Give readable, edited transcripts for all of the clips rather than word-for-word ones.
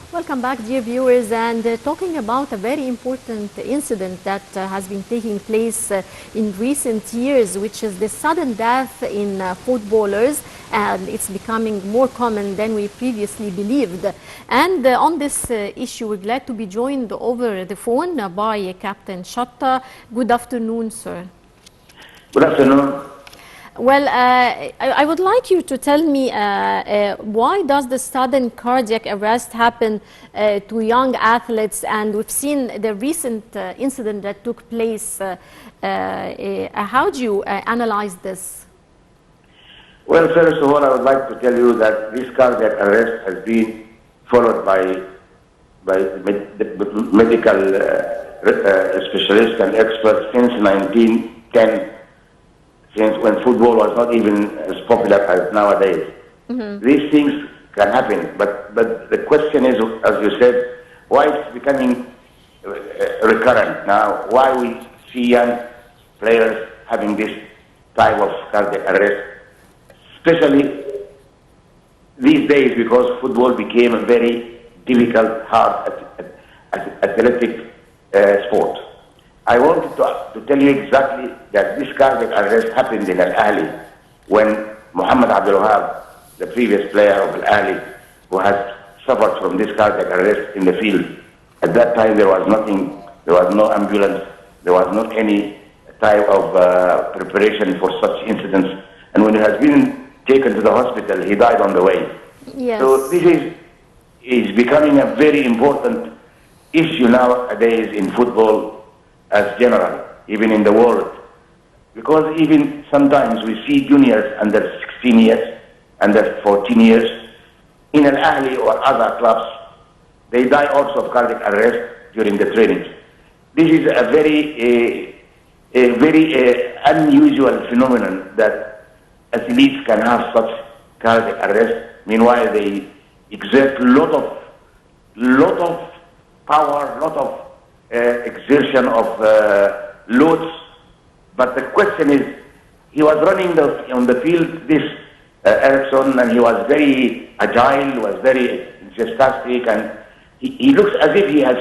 Welcome back, dear viewers, and talking about a very important incident that has been taking place in recent years, which is the sudden death in footballers, and it's becoming more common than we previously believed. And on this issue, we're glad to be joined over the phone by Captain Shatta. Good afternoon, sir. Good afternoon. Well, I would like you to tell me why does the sudden cardiac arrest happen to young athletes, and we've seen the recent incident that took place. How do you analyze this? Well, first of all, I would like to tell you that this cardiac arrest has been followed by medical specialists and experts since 1910. Since when football was not even as popular as nowadays. These things can happen, but the question is, as you said, why it's becoming recurrent now? Why we see young players having this type of cardiac arrest, especially these days, because football became a very difficult, hard, athletic sport. I wanted to tell you exactly that this cardiac arrest happened in Al-Ahli when Muhammad Abdulmoneim, the previous player of Al-Ahli, who has suffered from this cardiac arrest in the field. At that time there was nothing, there was no ambulance, there was not any type of preparation for such incidents. And when he has been taken to the hospital, he died on the way. Yes. So this is becoming a very important issue nowadays in football as general, even in the world. Because even sometimes we see juniors under 16 years, under 14 years, in Al-Ahli or other clubs, they die also of cardiac arrest during the training. This is a very unusual phenomenon that athletes can have such cardiac arrest. Meanwhile, they exert lot of power, lot of exertion of loads, but the question is, he was running on the field, this Ericsson, and he was very agile, was very enthusiastic, and he looks as if he has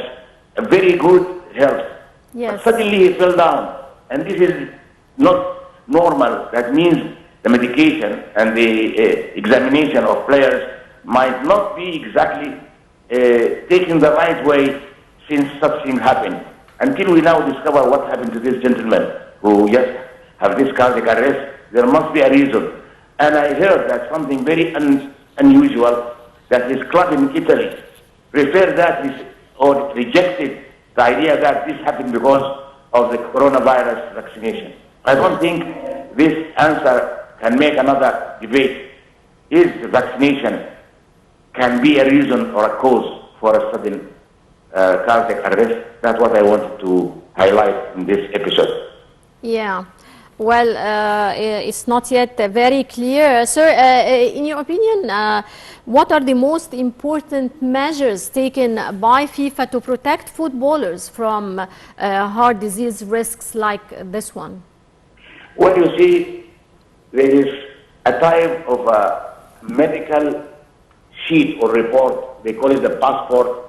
a very good health. Yes. But suddenly he fell down, and this is not normal. That means the medication and the examination of players might not be exactly taken the right way since such thing happened. Until we now discover what happened to this gentleman who just have this cardiac arrest, there must be a reason. And I heard that something very unusual, that his club in Italy referred that or rejected the idea that this happened because of the coronavirus vaccination. I don't think this answer can make another debate. Is the vaccination can be a reason or a cause for a sudden cardiac arrest? That's what I wanted to highlight in this episode. Yeah. Well, it's not yet very clear. Sir, in your opinion, what are the most important measures taken by FIFA to protect footballers from heart disease risks like this one? Well, you see, there is a type of a medical sheet or report, they call it the passport,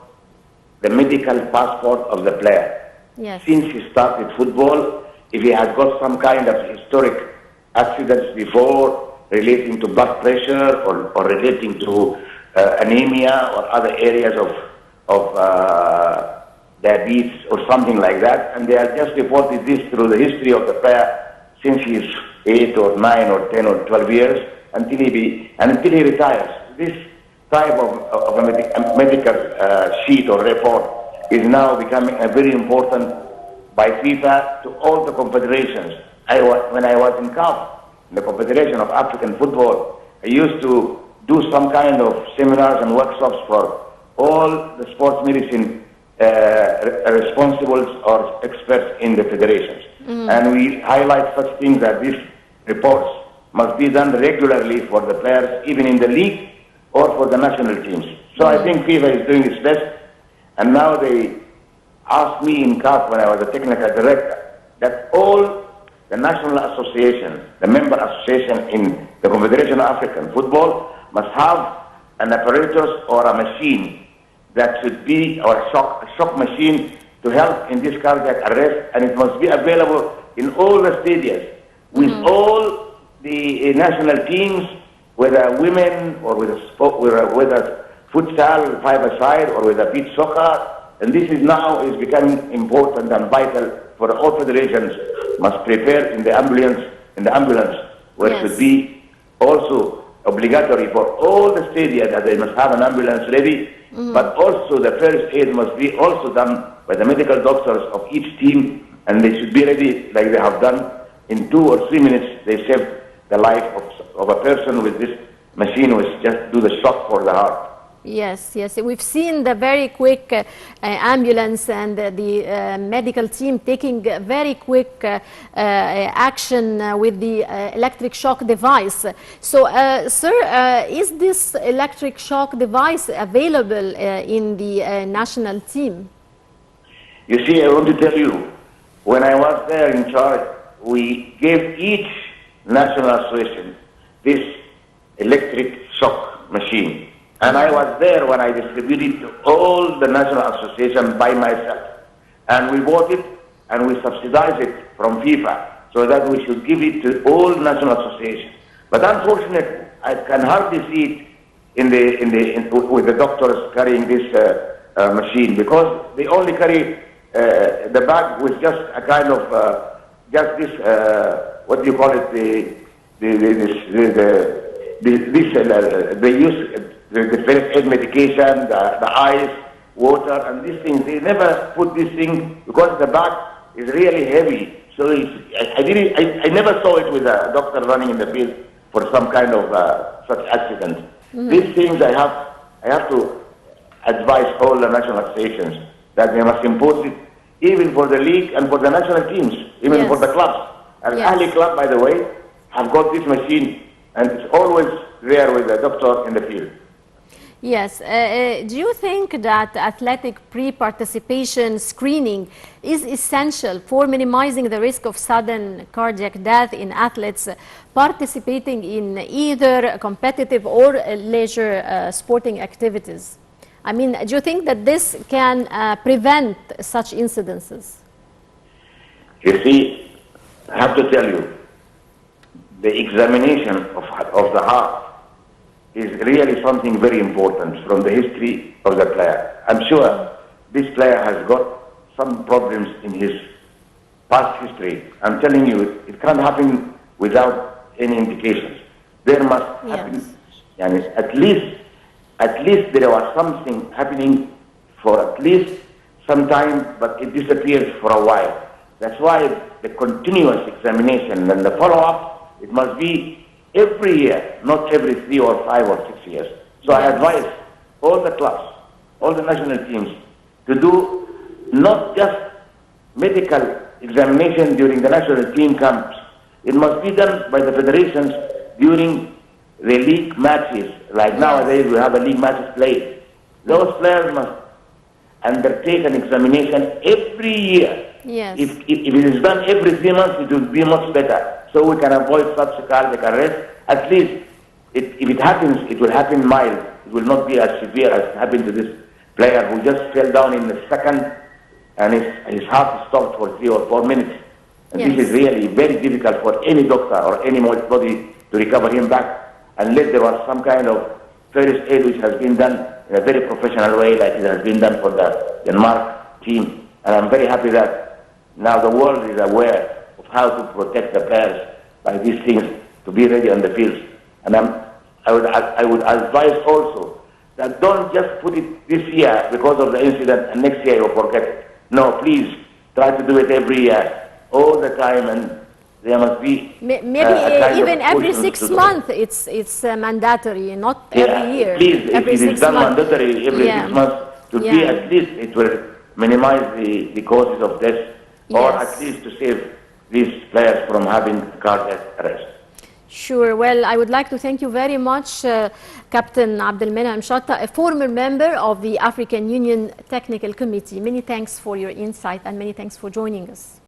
the medical passport of the player. Yes. Since he started football, if he has got some kind of historic accidents before relating to blood pressure or relating to anemia or other areas of diabetes or something like that, and they have just reported this through the history of the player since he is 8 or 9 or 10 or 12 years until he retires. This type of a medical sheet or report is now becoming a very important by FIFA to all the confederations. When I was in CAF, the Confederation of African Football, I used to do some kind of seminars and workshops for all the sports medicine responsibles or experts in the federations. And we highlight such things that these reports must be done regularly for the players, even in the league or for the national teams. So I think FIFA is doing its best, and now they asked me in CAF when I was a technical director that all the national association, the member association in the Confederation of African Football must have an apparatus or a machine that should be, or a shock machine to help in this cardiac arrest, and it must be available in all the stadiums with all the national teams, whether women or whether futsal, five-a-side, or whether beach soccer. And this is now becoming important and vital for all federations must prepare in the ambulance, where it should be also obligatory for all the stadia that they must have an ambulance ready, but also the first aid must be also done by the medical doctors of each team, and they should be ready like they have done. In 2 or 3 minutes, they saved the life of a person with this machine, which just do the shock for the heart. Yes, yes. We've seen the very quick ambulance and the medical team taking very quick action with the electric shock device. So, sir, is this electric shock device available in the national team? You see, I want to tell you, when I was there in charge, we gave each national association this electric shock machine. And I was there when I distributed to all the national association by myself. And we bought it and we subsidized it from FIFA so that we should give it to all national associations. But unfortunately, I can hardly see it with the doctors carrying this machine, because they only carry the bag with just a kind of what do you call it? They use the first aid medication, the ice, water, and these things. They never put this thing because the bag is really heavy. So I never saw it with a doctor running in the field for some kind of such accident. These things I have to advise all the national associations that they must impose it even for the league and for the national teams, even for the clubs. And Ahli Club, by the way, have got this machine, and it's always there with the doctor in the field. Yes. Do you think that athletic pre-participation screening is essential for minimizing the risk of sudden cardiac death in athletes participating in either competitive or leisure sporting activities? I mean, do you think that this can prevent such incidences? You see, I have to tell you, the examination of the heart is really something very important from the history of the player. I'm sure this player has got some problems in his past history. I'm telling you, it can't happen without any indications. There must happen, and at least there was something happening for at least some time, but it disappears for a while. That's why the continuous examination and the follow-up, it must be every year, not every 3 or 5 or 6 years. So I advise all the clubs, all the national teams to do not just medical examination during the national team camps. It must be done by the federations during the league matches. Like nowadays we have a league matches played. Those players must undertake an examination every year. Yes. If it is done every 3 months, it will be much better. So we can avoid such cardiac arrest. At least, if it happens, it will happen mild. It will not be as severe as happened to this player who just fell down in a second and his heart stopped for 3 or 4 minutes. And this is really very difficult for any doctor or anybody to recover him back, unless there was some kind of first aid which has been done in a very professional way, like it has been done for the Denmark team. And I'm very happy that now the world is aware of how to protect the players by these things, to be ready on the field. And I would advise also that don't just put it this year because of the incident and next year you'll forget it. No, please try to do it every year, all the time, and there must be maybe even every 6 months. It's mandatory, not every year. Please, every if it is done mandatory every 6 months, to be at least it will minimize the causes of death, or at least to save these players from having cardiac arrest. Sure. Well, I would like to thank you very much, Captain Abdulmoneim Shatta, a former member of the African Union Technical Committee. Many thanks for your insight and many thanks for joining us.